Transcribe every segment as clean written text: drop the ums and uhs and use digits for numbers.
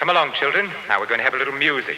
Come along, children. Now we're going to have a little music.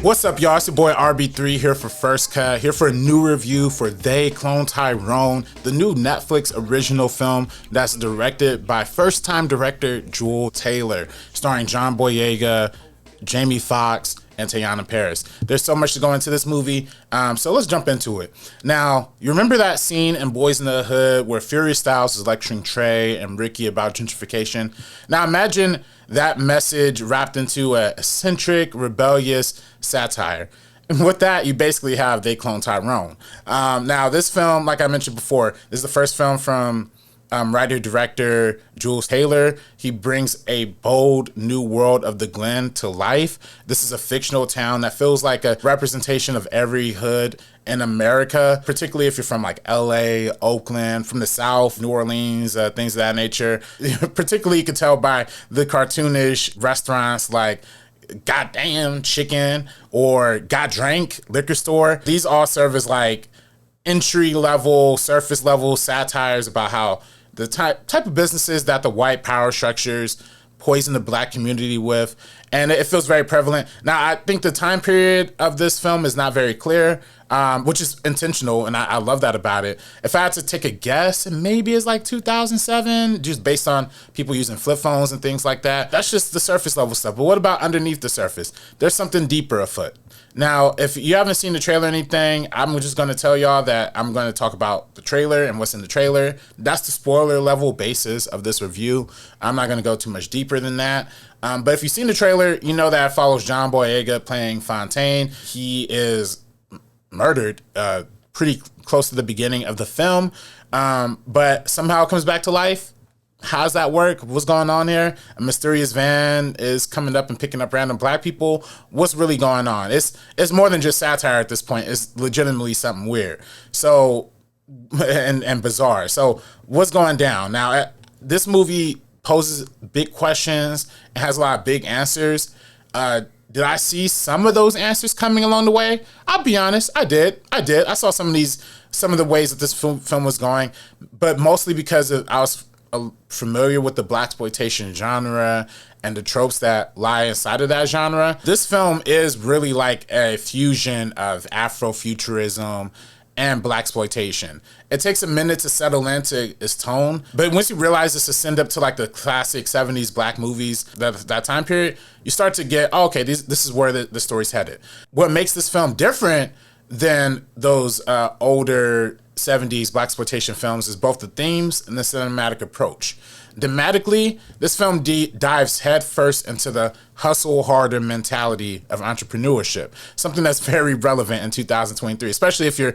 What's up, y'all? It's your boy RB3 here for First Cut, here for a new review for They Clone Tyrone, the new Netflix original film that's directed by first-time director Juel Taylor, starring John Boyega, Jamie Foxx, and Teyonah Parris. There's so much to go into this movie, so let's jump into it. Now, you remember that scene in Boys in the Hood where Furious Styles is lecturing Trey and Ricky about gentrification? Now, imagine that message wrapped into a eccentric, rebellious satire. And with that, you basically have They Clone Tyrone. Now, this film, like I mentioned before, this is the first film from writer-director Juel Taylor. He brings a bold new world of the Glen to life. This is a fictional town that feels like a representation of every hood in America, particularly if you're from like LA, Oakland, from the South, New Orleans, things of that nature. Particularly, you can tell by the cartoonish restaurants like Goddamn Chicken or Got Drank Liquor Store. These all serve as like entry-level, surface-level satires about how the type of businesses that the white power structures poison the black community with, and it feels very prevalent. Now, I think the time period of this film is not very clear, which is intentional, and I love that about it. If I had to take a guess, maybe it's like 2007, just based on people using flip phones and things like that. That's just the surface level stuff. But what about underneath the surface? There's something deeper afoot. Now, if you haven't seen the trailer or anything, I'm just going to tell y'all that I'm going to talk about the trailer and what's in the trailer. That's the spoiler level basis of this review. I'm not going to go too much deeper than that. But if you've seen the trailer, you know that it follows John Boyega playing Fontaine. He is murdered pretty close to the beginning of the film, but somehow comes back to life. How does that work? What's going on here? A mysterious van is coming up and picking up random black people. What's really going on? It's more than just satire at this point. It's legitimately something weird. So, and bizarre. So what's going down? Now, this movie poses big questions. It has a lot of big answers. Did I see some of those answers coming along the way? I'll be honest, I did. I saw some of the ways that this film was going, but mostly because I was familiar with the Blaxploitation genre and the tropes that lie inside of that genre. This film is really like a fusion of Afrofuturism and Blaxploitation. It takes a minute to settle into its tone, but once you realize it's a send up to like the classic 70s black movies, that time period, you start to get, oh, okay, this is where the story's headed. What makes this film different than those older 70s Blaxploitation films is both the themes and the cinematic approach. Thematically, this film dives headfirst into the hustle harder mentality of entrepreneurship, something that's very relevant in 2023, especially if you're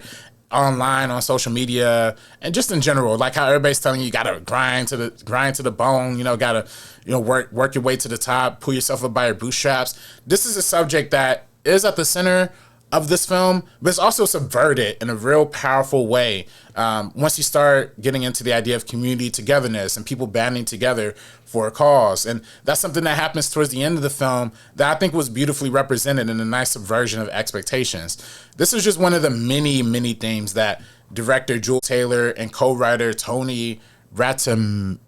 online on social media and just in general, like how everybody's telling you gotta grind to the bone, gotta work your way to the top, pull yourself up by your bootstraps. This is a subject that is at the center of this film, but it's also subverted in a real powerful way once you start getting into the idea of community togetherness and people banding together for a cause. And that's something that happens towards the end of the film that I think was beautifully represented in a nice subversion of expectations. This is just one of the many, many themes that director Juel Taylor and co-writer Tony Ratimir,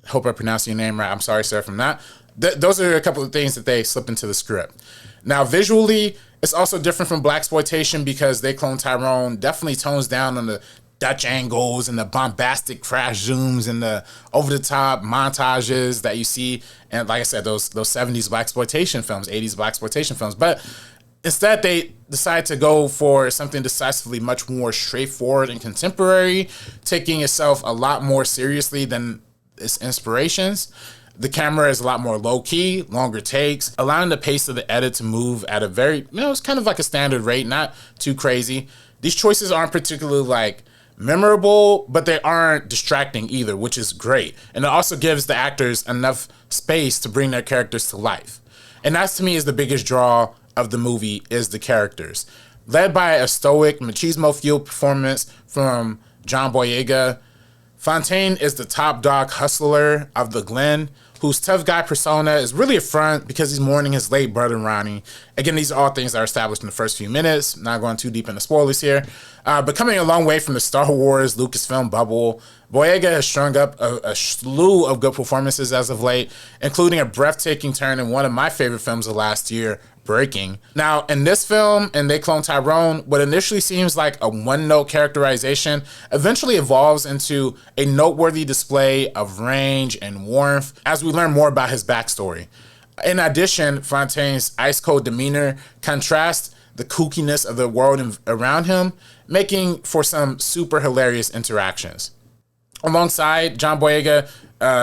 hope I pronounced your name right, I'm sorry, sir, if I'm not. Those are a couple of things that they slip into the script. Now, visually, it's also different from Blaxploitation because They Clone Tyrone definitely tones down on the Dutch angles and the bombastic crash zooms and the over-the-top montages that you see. And like I said, those 70s Blaxploitation films, 80s Blaxploitation films. But instead, they decide to go for something decisively much more straightforward and contemporary, taking itself a lot more seriously than its inspirations. The camera is a lot more low-key, longer takes, allowing the pace of the edit to move at a very, it's kind of like a standard rate, not too crazy. These choices aren't particularly like memorable, but they aren't distracting either, which is great. And it also gives the actors enough space to bring their characters to life. And that, to me, is the biggest draw of the movie, is the characters. Led by a stoic, machismo-fueled performance from John Boyega, Fontaine is the top dog hustler of the Glen whose tough guy persona is really a front because he's mourning his late brother Ronnie. Again, these are all things that are established in the first few minutes. Not going too deep into spoilers here. But coming a long way from the Star Wars Lucasfilm bubble, Boyega has strung up a slew of good performances as of late, including a breathtaking turn in one of my favorite films of last year, Breaking. Now, in this film, and They Clone Tyrone, what initially seems like a one-note characterization eventually evolves into a noteworthy display of range and warmth as we learn more about his backstory. In addition, Fontaine's ice-cold demeanor contrasts the kookiness of the world around him, making for some super hilarious interactions. Alongside, John Boyega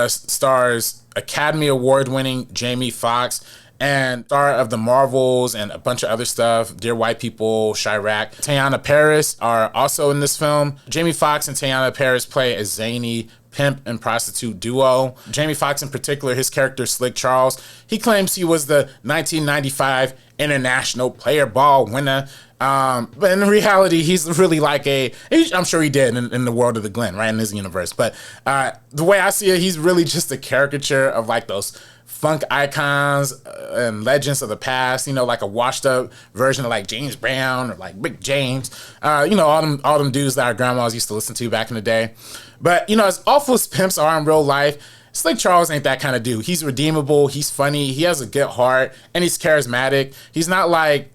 stars Academy Award-winning Jamie Foxx, and star of the Marvels and a bunch of other stuff, Dear White People, Chirac. Teyonah Parris are also in this film. Jamie Foxx and Teyonah Parris play a zany pimp and prostitute duo. Jamie Foxx in particular, his character Slick Charles, he claims he was the 1995 International Player Ball winner. But in reality, he's really like I'm sure he did in the world of the Glen, right, in his universe. But the way I see it, he's really just a caricature of like those funk icons and legends of the past, like a washed up version of like James Brown or like Big James, all them dudes that our grandmas used to listen to back in the day. But, as awful as pimps are in real life, Slick Charles ain't that kind of dude. He's redeemable, he's funny, he has a good heart, and he's charismatic. He's not like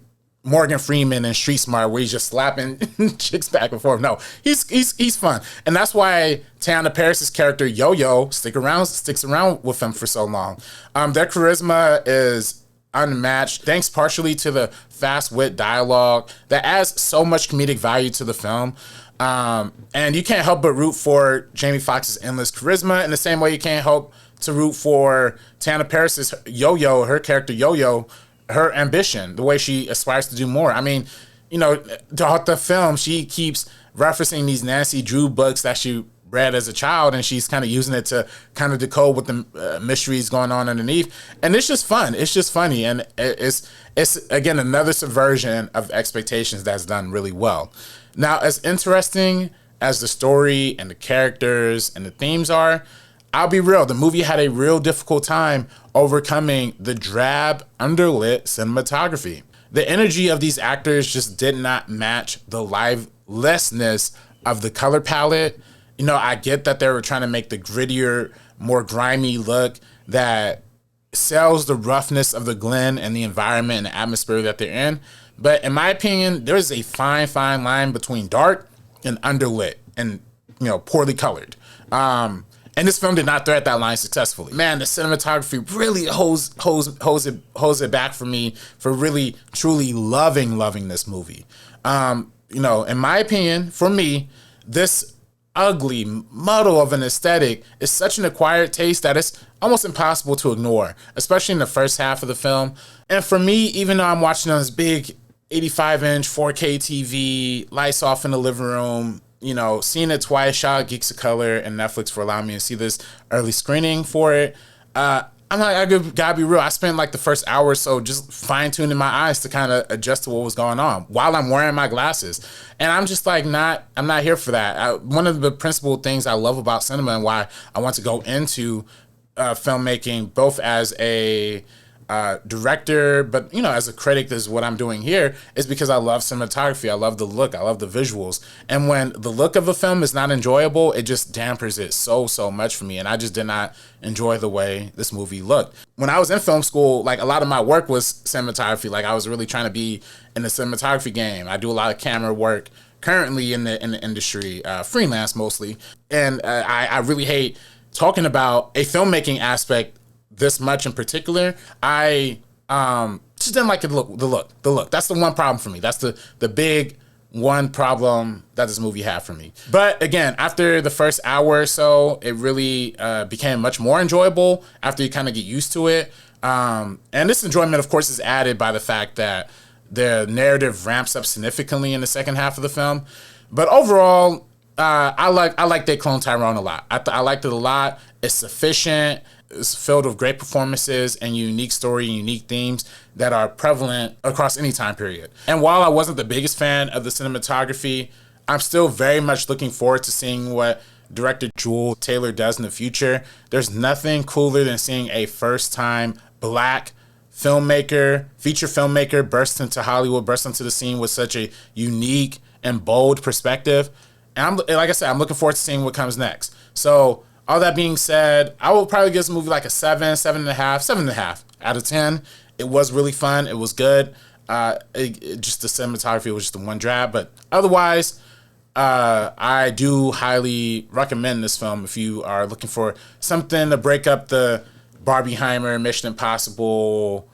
Morgan Freeman and Street Smart where he's just slapping chicks back and forth. No, he's fun. And that's why Teyonah Parris' character Yo-Yo sticks around with him for so long. Their charisma is unmatched thanks partially to the fast wit dialogue that adds so much comedic value to the film. And you can't help but root for Jamie Foxx's endless charisma in the same way you can't help to root for Teyonah Parris' Yo-Yo, her character Yo-Yo, her ambition, the way she aspires to do more. I mean, throughout the film, she keeps referencing these Nancy Drew books that she read as a child, and she's kind of using it to kind of decode what the mysteries going on underneath. And it's just fun. It's just funny. And it's again, another subversion of expectations that's done really well. Now, as interesting as the story and the characters and the themes are, I'll be real, the movie had a real difficult time overcoming the drab, underlit cinematography. The energy of these actors just did not match the livelessness of the color palette. I get that they were trying to make the grittier, more grimy look that sells the roughness of the Glen and the environment and the atmosphere that they're in. But in my opinion, there's a fine line between dark and underlit and, poorly colored. And this film did not thread that line successfully. Man, the cinematography really holds it back for me for really, truly loving this movie. In my opinion, for me, this ugly muddle of an aesthetic is such an acquired taste that it's almost impossible to ignore, especially in the first half of the film. And for me, even though I'm watching on this big 85-inch 4K TV, lights off in the living room, seeing it twice, shout out Geeks of Color and Netflix for allowing me to see this early screening for it. I'm like, I gotta be real. I spent like the first hour or so just fine-tuning my eyes to kind of adjust to what was going on while I'm wearing my glasses. And I'm just like, I'm not here for that. One of the principal things I love about cinema and why I want to go into filmmaking, both as a director, but as a critic, this is what I'm doing here, is because I love cinematography. I love the look. I love the visuals. And when the look of a film is not enjoyable, it just dampers it so much for me. And I just did not enjoy the way this movie looked. When I was in film school, like a lot of my work was cinematography. Like I was really trying to be in the cinematography game. I do a lot of camera work currently in the industry, freelance mostly. And I really hate talking about a filmmaking aspect this much in particular. I just didn't like the look. That's the one problem for me. That's the big one problem that this movie had for me. But again, after the first hour or so, it really became much more enjoyable after you kind of get used to it. And this enjoyment, of course, is added by the fact that the narrative ramps up significantly in the second half of the film. But overall, I like They Clone Tyrone a lot. I liked it a lot. It's sufficient. It's filled with great performances and unique story and unique themes that are prevalent across any time period. And while I wasn't the biggest fan of the cinematography, I'm still very much looking forward to seeing what director Juel Taylor does in the future. There's nothing cooler than seeing a first-time black filmmaker, feature filmmaker, burst into Hollywood, burst into the scene with such a unique and bold perspective. And like I said, I'm looking forward to seeing what comes next. So all that being said, I will probably give this movie like a 7.5 out of 10. It was really fun. It was good. Just the cinematography was just the one drab, but otherwise, I do highly recommend this film if you are looking for something to break up the Barbieheimer, Mission Impossible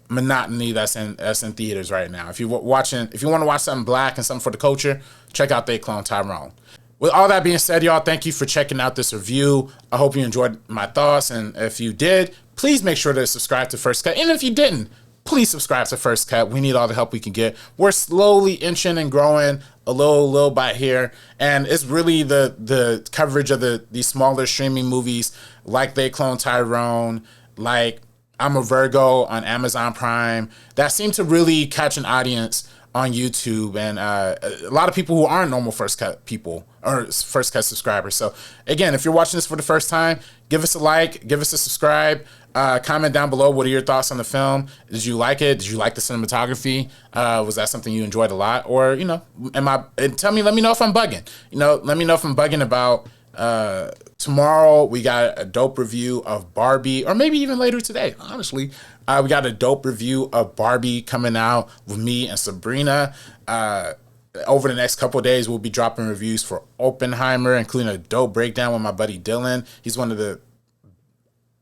monotony that's in theaters right now. If you want to watch something black and something for the culture, check out They Clone Tyrone. With all that being said, y'all, thank you for checking out this review. I hope you enjoyed my thoughts, and if you did, please make sure to subscribe to First Cut. And if you didn't, please subscribe to First Cut. We need all the help we can get. We're slowly inching and growing a little by here, and it's really the coverage of these smaller streaming movies like They Clone Tyrone, like I'm a Virgo on Amazon Prime, that seem to really catch an audience on YouTube, and a lot of people who aren't normal First Cut people or First Cut subscribers. So again, if you're watching this for the first time, give us a like, give us a subscribe, comment down below. What are your thoughts on the film? Did you like it? Did you like the cinematography? Was that something you enjoyed a lot? Or, you know, let me know if I'm bugging. You know, let me know if I'm bugging about tomorrow. We got a dope review of Barbie, or maybe even later today, honestly. We got a dope review of Barbie coming out with me and Sabrina. Over the next couple of days, we'll be dropping reviews for Oppenheimer, including a dope breakdown with my buddy Dylan. He's one of the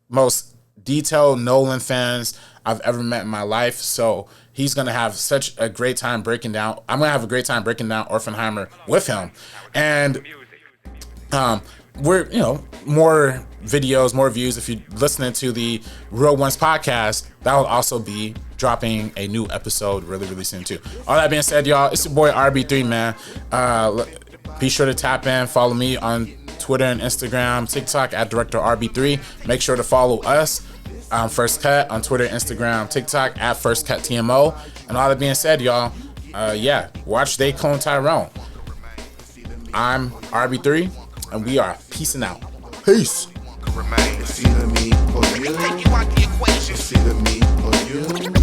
most detailed Nolan fans I've ever met in my life. So he's going to have such a great time breaking down. I'm going to have a great time breaking down Oppenheimer with him. And we're, more videos, more views. If you're listening to the Real Ones podcast, that will also be dropping a new episode really soon too. All that being said, y'all, it's your boy RB3, man. Be sure to tap in, follow me on Twitter and Instagram, TikTok at Director RB3. Make sure to follow us on First Cut on Twitter, Instagram, TikTok at First Cut TMO. And all that being said, y'all, watch They Clone Tyrone. I'm RB3, and we are peacing out. Peace. It's either me or you. It's either me or you.